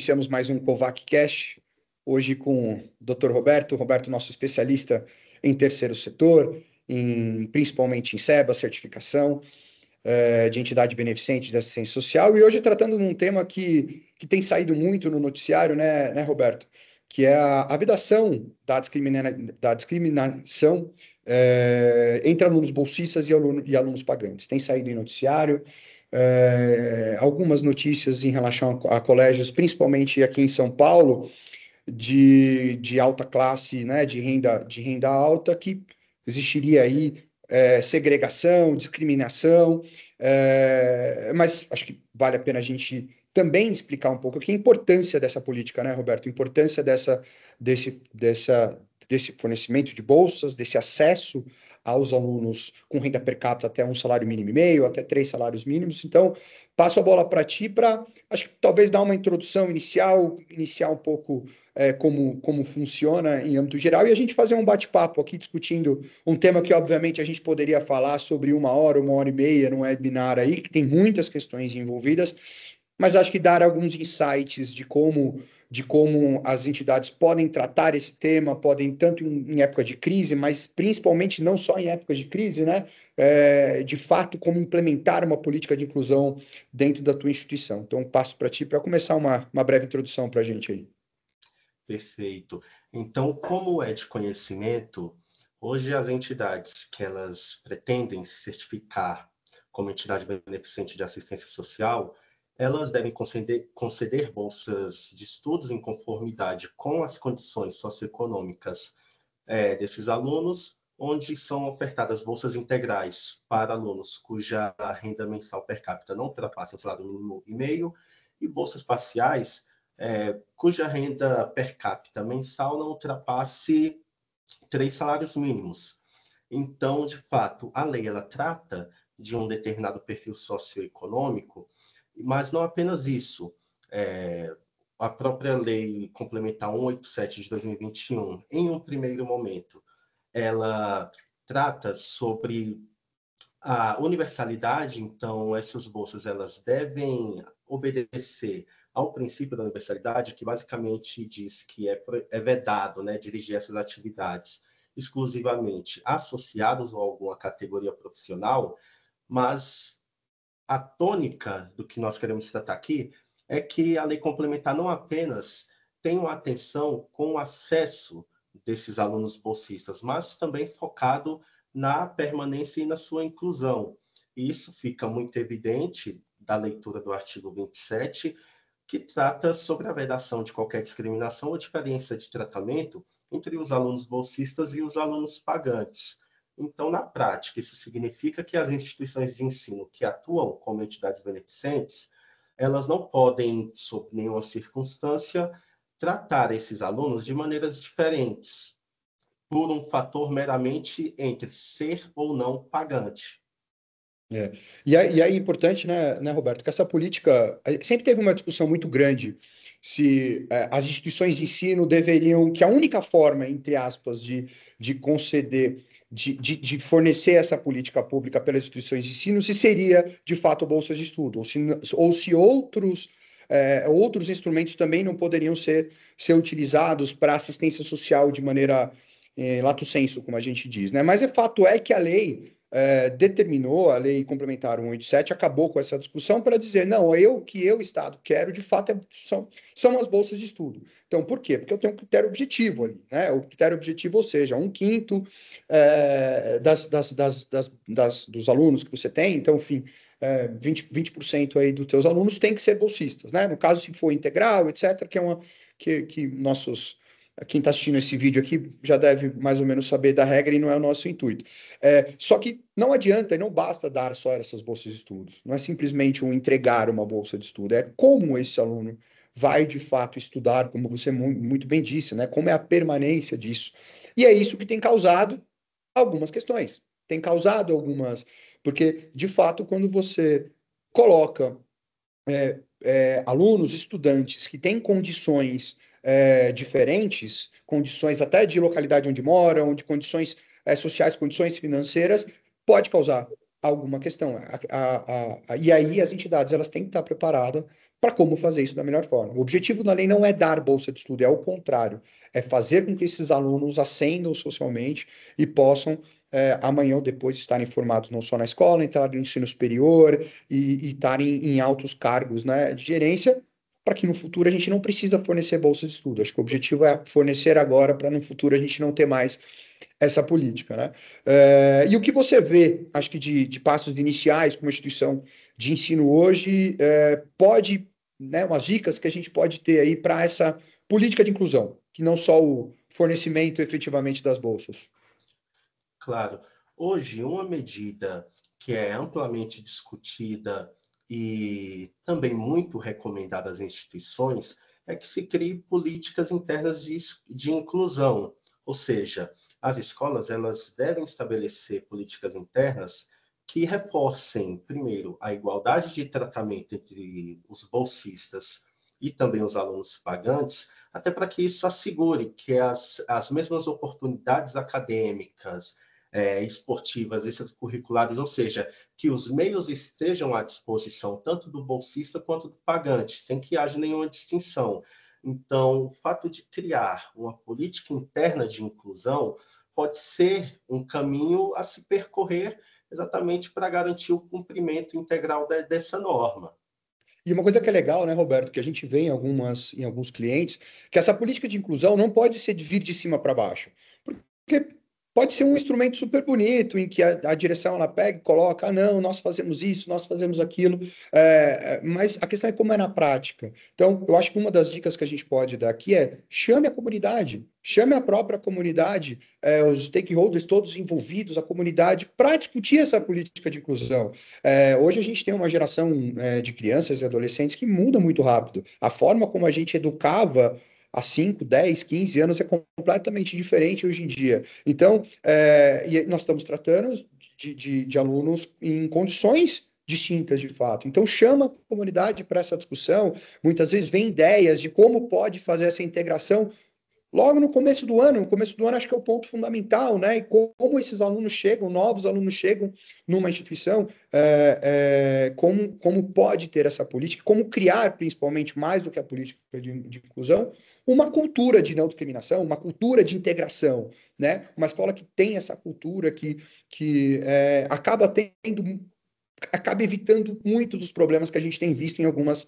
Iniciamos mais um Covac Cash, hoje com o Dr. Roberto, nosso especialista em terceiro setor, principalmente em SEBA, certificação de entidade beneficente de assistência social, e hoje tratando de um tema que tem saído muito no noticiário, né, Roberto? Que é a vedação da discriminação entre alunos bolsistas e alunos pagantes. Tem saído em noticiário, algumas notícias em relação a colégios, principalmente aqui em São Paulo, de alta classe, né, de renda alta, que existiria aí segregação, discriminação, mas acho que vale a pena a gente também explicar um pouco aqui a importância dessa política, né, Roberto? A importância desse fornecimento de bolsas, desse acesso aos alunos com renda per capita até um salário mínimo e meio, até 3 salários mínimos. Então, passo a bola para ti para, acho que talvez dar uma introdução iniciar um pouco como funciona em âmbito geral, e a gente fazer um bate-papo aqui discutindo um tema que, obviamente, a gente poderia falar sobre 1 hora e meia num webinar aí, que tem muitas questões envolvidas, mas acho que dar alguns insights de como as entidades podem tratar esse tema, podem tanto em época de crise, mas principalmente não só em época de crise, né? De fato, como implementar uma política de inclusão dentro da tua instituição. Então, passo para ti para começar uma breve introdução para a gente aí. Perfeito. Então, como é de conhecimento, hoje as entidades que elas pretendem se certificar como entidade beneficente de assistência social, elas devem conceder bolsas de estudos em conformidade com as condições socioeconômicas desses alunos, onde são ofertadas bolsas integrais para alunos cuja renda mensal per capita não ultrapasse o salário mínimo e meio, e bolsas parciais cuja renda per capita mensal não ultrapasse 3 salários mínimos. Então, de fato, a lei ela trata de um determinado perfil socioeconômico, mas não apenas isso. A própria lei complementar 187 de 2021, em um primeiro momento, ela trata sobre a universalidade, então essas bolsas elas devem obedecer ao princípio da universalidade, que basicamente diz que é vedado, né, dirigir essas atividades exclusivamente associados a alguma categoria profissional, mas a tônica do que nós queremos tratar aqui é que a lei complementar não apenas tem uma atenção com o acesso desses alunos bolsistas, mas também focado na permanência e na sua inclusão. E isso fica muito evidente da leitura do artigo 27, que trata sobre a vedação de qualquer discriminação ou diferença de tratamento entre os alunos bolsistas e os alunos pagantes. Então, na prática, isso significa que as instituições de ensino que atuam como entidades beneficentes, elas não podem, sob nenhuma circunstância, tratar esses alunos de maneiras diferentes, por um fator meramente entre ser ou não pagante. E aí é importante, né, Roberto, que essa política sempre teve uma discussão muito grande se as instituições de ensino deveriam, que a única forma, entre aspas, de conceder, de fornecer essa política pública pelas instituições de ensino, se seria, de fato, bolsas de estudo, ou se outros instrumentos também não poderiam ser utilizados para assistência social de maneira lato sensu, como a gente diz, né? Mas o fato é que a lei determinou, a lei complementar 187 acabou com essa discussão para dizer, não, o que eu, Estado, quero, de fato, são as bolsas de estudo. Então, por quê? Porque eu tenho um critério objetivo ali, né? O critério objetivo, ou seja, 1/5 dos alunos que você tem, então, enfim, 20% aí dos teus alunos tem que ser bolsistas, né? No caso, se for integral, etc., que nossos... Quem está assistindo esse vídeo aqui já deve mais ou menos saber da regra e não é o nosso intuito. Só que não adianta e não basta dar só essas bolsas de estudos. Não é simplesmente entregar uma bolsa de estudo, é como esse aluno vai de fato estudar, como você muito bem disse, né? Como é a permanência disso. E é isso que tem causado algumas questões. Tem causado algumas. Porque, de fato, quando você coloca alunos, estudantes que têm condições diferentes, condições até de localidade onde moram, de condições sociais, condições financeiras, pode causar alguma questão. E aí as entidades elas têm que estar preparadas para como fazer isso da melhor forma. O objetivo da lei não é dar bolsa de estudo, é o contrário, é fazer com que esses alunos ascendam socialmente e possam amanhã ou depois estarem formados não só na escola, entrarem no ensino superior e estarem em altos cargos, né, de gerência, para que no futuro a gente não precisa fornecer bolsa de estudo. Acho que o objetivo é fornecer agora para no futuro a gente não ter mais essa política, né? E o que você vê, acho que de passos iniciais como instituição de ensino hoje, pode, né, umas dicas que a gente pode ter aí para essa política de inclusão, que não só o fornecimento efetivamente das bolsas. Claro. Hoje, uma medida que é amplamente discutida e também muito recomendada às instituições é que se crie políticas internas de inclusão, ou seja, as escolas elas devem estabelecer políticas internas que reforcem, primeiro, a igualdade de tratamento entre os bolsistas e também os alunos pagantes, até para que isso assegure que as mesmas oportunidades acadêmicas, esportivas, extracurriculares, ou seja, que os meios estejam à disposição tanto do bolsista quanto do pagante, sem que haja nenhuma distinção. Então, o fato de criar uma política interna de inclusão pode ser um caminho a se percorrer exatamente para garantir o cumprimento integral dessa norma. E uma coisa que é legal, né, Roberto, que a gente vê em alguns clientes, que essa política de inclusão não pode ser de vir de cima para baixo. Porque pode ser um instrumento super bonito, em que a direção ela pega e coloca, ah, não, nós fazemos isso, nós fazemos aquilo, mas a questão é como é na prática. Então, eu acho que uma das dicas que a gente pode dar aqui é chame a comunidade, chame a própria comunidade, os stakeholders todos envolvidos, a comunidade, para discutir essa política de inclusão. Hoje a gente tem uma geração de crianças e adolescentes que muda muito rápido. A forma como a gente educava há 5, 10, 15 anos é completamente diferente hoje em dia. Então, e nós estamos tratando de alunos em condições distintas de fato. Então, chama a comunidade para essa discussão. Muitas vezes vem ideias de como pode fazer essa integração logo no começo do ano. No começo do ano, acho que é o ponto fundamental, né? E como esses alunos chegam, novos alunos chegam numa instituição, como pode ter essa política, como criar, principalmente, mais do que a política de inclusão, uma cultura de não discriminação, uma cultura de integração, né? Uma escola que tem essa cultura que acaba tendo acaba evitando muito dos problemas que a gente tem visto em algumas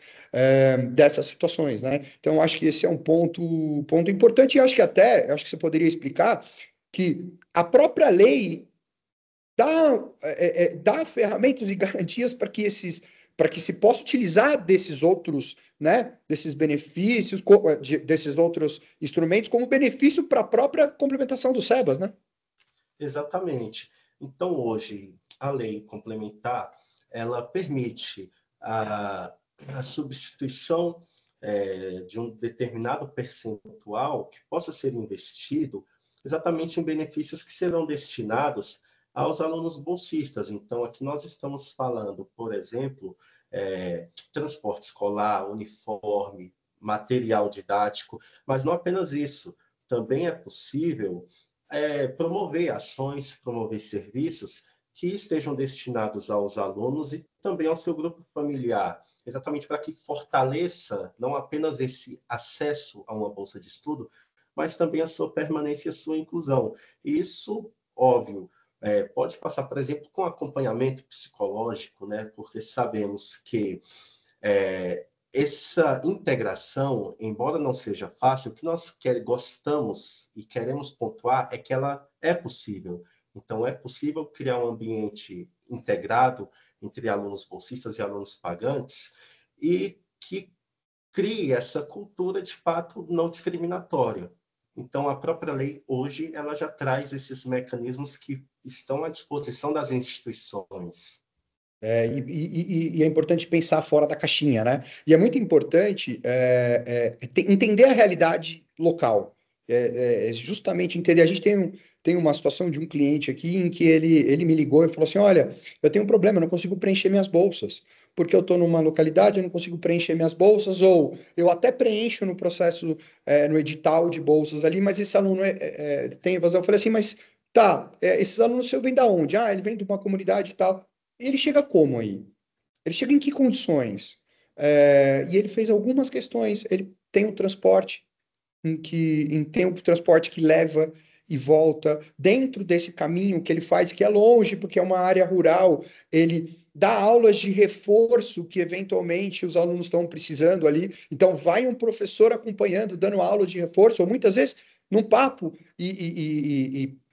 dessas situações, né? Então, acho que esse é um ponto importante e acho que você poderia explicar que a própria lei dá ferramentas e garantias para que se possa utilizar desses outros, né, desses benefícios, desses outros instrumentos como benefício para a própria complementação do SEBAS, né? Exatamente. Então, hoje, a lei complementar, ela permite a substituição de um determinado percentual que possa ser investido exatamente em benefícios que serão destinados aos alunos bolsistas. Então, aqui nós estamos falando, por exemplo, transporte escolar, uniforme, material didático, mas não apenas isso. Também é possível promover ações, promover serviços que estejam destinados aos alunos e também ao seu grupo familiar, exatamente para que fortaleça não apenas esse acesso a uma bolsa de estudo, mas também a sua permanência e a sua inclusão. E isso, óbvio, pode passar, por exemplo, com acompanhamento psicológico, né? Porque sabemos que essa integração, embora não seja fácil, o que nós gostamos e queremos pontuar é que ela é possível. Então, é possível criar um ambiente integrado entre alunos bolsistas e alunos pagantes e que crie essa cultura, de fato, não discriminatória. Então, a própria lei, hoje, ela já traz esses mecanismos que estão à disposição das instituições. E é importante pensar fora da caixinha, né? E é muito importante entender a realidade local. Justamente entender. A gente tem uma situação de um cliente aqui em que ele me ligou e falou assim: Olha, eu tenho um problema, eu não consigo preencher minhas bolsas, porque eu estou numa localidade, eu não consigo preencher minhas bolsas, ou eu até preencho no processo, no edital de bolsas ali, mas esse aluno tem evasão. Eu falei assim, mas tá, esses alunos seu vêm da onde? Ah, ele vem de uma comunidade e tal. E ele chega como aí? Ele chega em que condições? E ele fez algumas questões. Ele tem o transporte, tem o transporte que leva e volta. Dentro desse caminho que ele faz, que é longe, porque é uma área rural, ele dá aulas de reforço que eventualmente os alunos estão precisando ali. Então, vai um professor acompanhando, dando aula de reforço, ou muitas vezes num papo,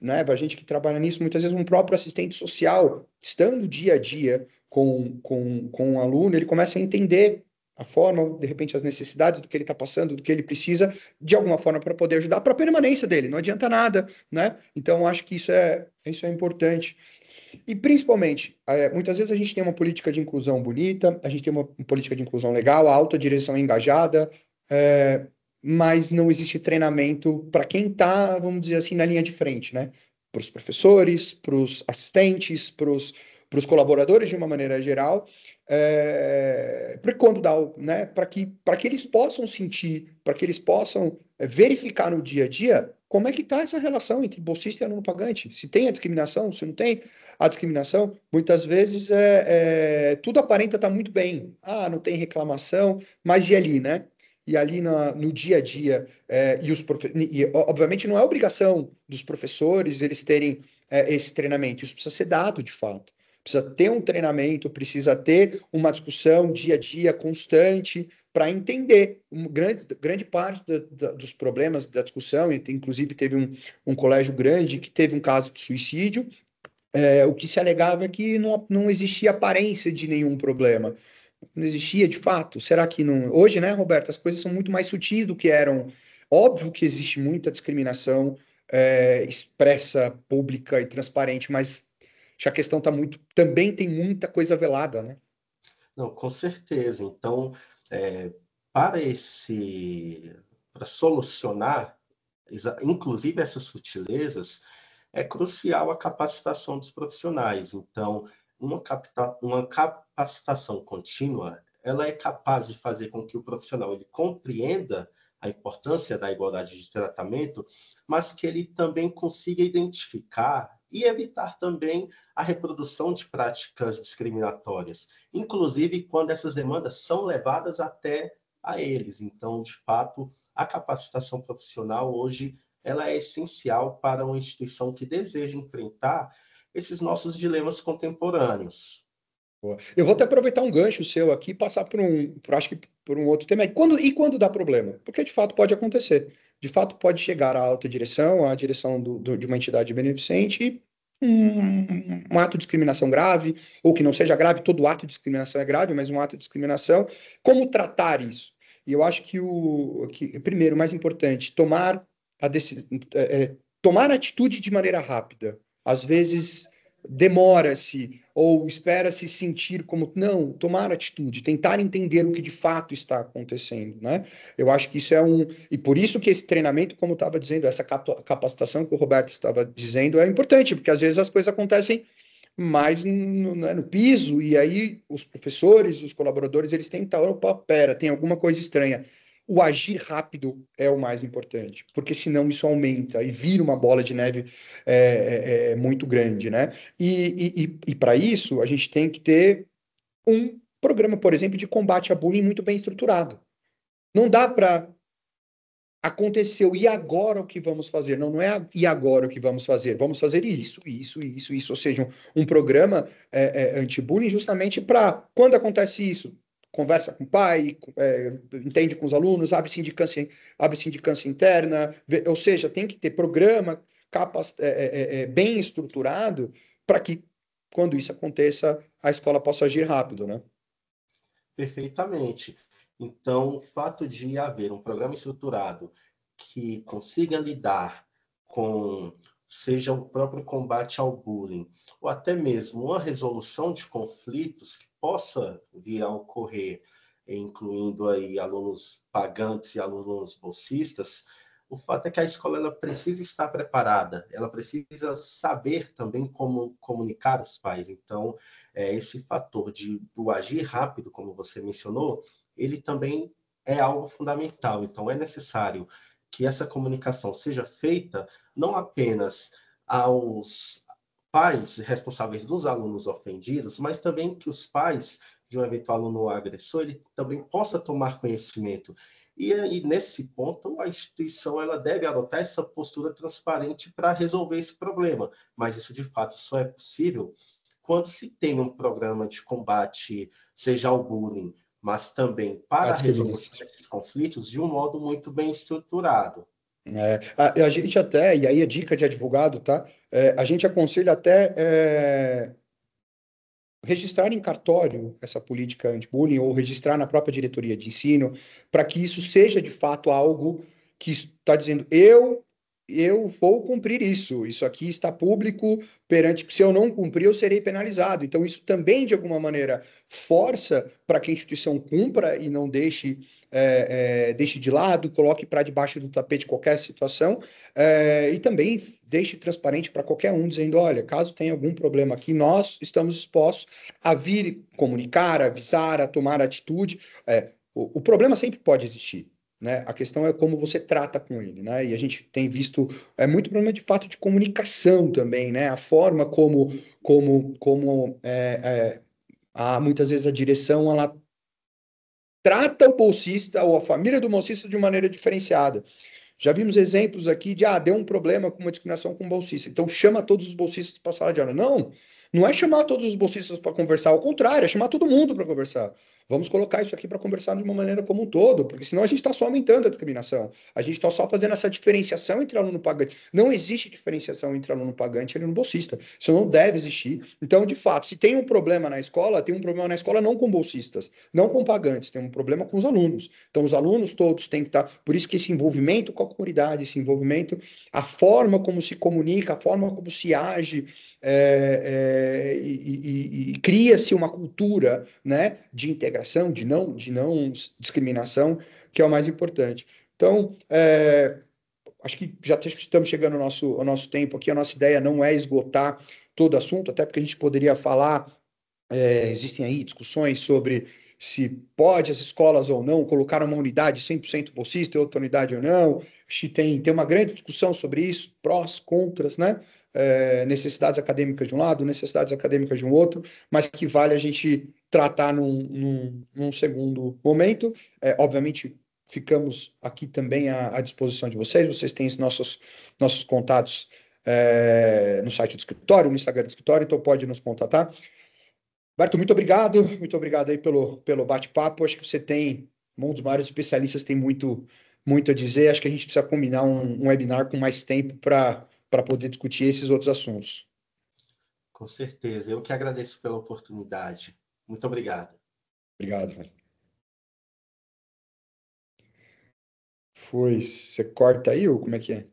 né, a gente que trabalha nisso, muitas vezes um próprio assistente social, estando dia a dia com um aluno, ele começa a entender a forma, de repente, as necessidades do que ele está passando, do que ele precisa, de alguma forma, para poder ajudar para a permanência dele. Não adianta nada, né? Então, acho que isso é importante. E, principalmente, muitas vezes a gente tem uma política de inclusão bonita, a gente tem uma política de inclusão legal, a alta direção é engajada, mas não existe treinamento para quem está, vamos dizer assim, na linha de frente, né? Para os professores, para os assistentes, para os colaboradores de uma maneira geral, para quando dá, né? Para que eles possam sentir, para que eles possam verificar no dia a dia como é que está essa relação entre bolsista e aluno pagante. Se tem a discriminação, se não tem a discriminação, muitas vezes tudo aparenta estar muito bem. Ah, não tem reclamação, mas e ali, né? E ali no dia a dia, obviamente não é obrigação dos professores eles terem esse treinamento, isso precisa ser dado de fato. Precisa ter um treinamento, precisa ter uma discussão dia a dia constante para entender grande parte dos problemas da discussão. Inclusive, teve um colégio grande que teve um caso de suicídio. O que se alegava é que não existia aparência de nenhum problema. Não existia de fato. Será que não? Hoje, né, Roberto, as coisas são muito mais sutis do que eram. Óbvio que existe muita discriminação expressa, pública e transparente, mas já a questão tá muito. Também tem muita coisa velada, né? Não, com certeza. Então, para para solucionar, inclusive essas sutilezas, é crucial a capacitação dos profissionais. Então, uma capacitação contínua, ela é capaz de fazer com que o profissional ele compreenda a importância da igualdade de tratamento, mas que ele também consiga identificar e evitar também a reprodução de práticas discriminatórias, inclusive quando essas demandas são levadas até a eles. Então, de fato, a capacitação profissional hoje ela é essencial para uma instituição que deseja enfrentar esses nossos dilemas contemporâneos. Eu vou até aproveitar um gancho seu aqui e passar acho que por um outro tema. E quando dá problema? Porque de fato pode acontecer. De fato pode chegar à alta direção, à direção de uma entidade beneficente e um ato de discriminação grave, ou que não seja grave, todo ato de discriminação é grave, mas um ato de discriminação. Como tratar isso? E eu acho primeiro, mais importante, tomar atitude de maneira rápida. Às vezes demora-se ou espera-se sentir como não, tomar atitude, tentar entender o que de fato está acontecendo, né? Eu acho que isso e por isso que esse treinamento, como eu estava dizendo, essa capacitação que o Roberto estava dizendo é importante, porque às vezes as coisas acontecem mais no piso, e aí os professores, os colaboradores, eles têm que estar, opa, pera, tem alguma coisa estranha. O agir rápido é o mais importante, porque senão isso aumenta e vira uma bola de neve muito grande, né? E para isso, a gente tem que ter um programa, por exemplo, de combate a bullying muito bem estruturado. Não dá para aconteceu, e agora o que vamos fazer? Não é e agora o que vamos fazer? Vamos fazer isso, isso, isso, isso. Ou seja, um programa anti-bullying justamente para, quando acontece isso, conversa com o pai, entende com os alunos, abre sindicância interna, ou seja, tem que ter programa bem estruturado para que, quando isso aconteça, a escola possa agir rápido, né? Perfeitamente. Então, o fato de haver um programa estruturado que consiga lidar com, seja o próprio combate ao bullying, ou até mesmo uma resolução de conflitos que possa vir a ocorrer, incluindo aí alunos pagantes e alunos bolsistas, o fato é que a escola ela precisa estar preparada, ela precisa saber também como comunicar os pais. Então, esse fator do agir rápido, como você mencionou, ele também é algo fundamental. Então, é necessário que essa comunicação seja feita não apenas aos pais responsáveis dos alunos ofendidos, mas também que os pais de um eventual aluno agressor, ele também possa tomar conhecimento. E nesse ponto, a instituição ela deve adotar essa postura transparente para resolver esse problema. Mas isso, de fato, só é possível quando se tem um programa de combate, seja ao bullying, mas também A para a resolução discriminação. desses conflitos de um modo muito bem estruturado. A gente até, e aí a dica de advogado, tá? A gente aconselha até registrar em cartório essa política anti-bullying ou registrar na própria diretoria de ensino, para que isso seja de fato algo que está dizendo eu vou cumprir isso. Isso aqui está público perante que se eu não cumprir eu serei penalizado. Então isso também de alguma maneira força para que a instituição cumpra e não deixe de lado, coloque para debaixo do tapete qualquer situação, e também deixe transparente para qualquer um, dizendo: olha, caso tenha algum problema aqui, nós estamos dispostos a vir comunicar, avisar, a tomar atitude. O problema sempre pode existir. Né? A questão é como você trata com ele, né? E a gente tem visto muito problema de fato de comunicação também, né? A forma muitas vezes a direção ela trata o bolsista ou a família do bolsista de maneira diferenciada. Já vimos exemplos aqui de, deu um problema com uma discriminação com o bolsista, então chama todos os bolsistas para a sala de aula. Não, não é chamar todos os bolsistas para conversar, ao contrário, é chamar todo mundo para conversar. Vamos colocar isso aqui para conversar de uma maneira como um todo, porque senão a gente está só aumentando a discriminação. A gente está só fazendo essa diferenciação entre aluno pagante. Não existe diferenciação entre aluno pagante e aluno bolsista. Isso não deve existir. Então, de fato, se tem um problema na escola, tem um problema na escola não com bolsistas, não com pagantes, tem um problema com os alunos. Então, os alunos todos têm que estar. Por isso que esse envolvimento com a comunidade, esse envolvimento, a forma como se comunica, a forma como se age, e cria-se uma cultura, né, de integração, de não discriminação, que é o mais importante. Então, acho que já estamos chegando ao nosso tempo aqui. A nossa ideia não é esgotar todo o assunto, até porque a gente poderia falar. Existem aí discussões sobre se pode as escolas ou não colocar uma unidade 100% bolsista e outra unidade ou não. Tem uma grande discussão sobre isso, prós, contras, né? Necessidades acadêmicas de um lado, necessidades acadêmicas de um outro, mas que vale a gente tratar num segundo momento. Obviamente, ficamos aqui também à disposição de vocês. Vocês têm os nossos contatos no site do escritório, no Instagram do escritório, então pode nos contatar. Berto, muito obrigado aí pelo bate-papo. Acho que você tem, um dos maiores especialistas, tem muito a dizer. Acho que a gente precisa combinar um webinar com mais tempo para poder discutir esses outros assuntos. Com certeza. Eu que agradeço pela oportunidade. Muito obrigado. Obrigado. Foi. Você corta aí ou como é que é?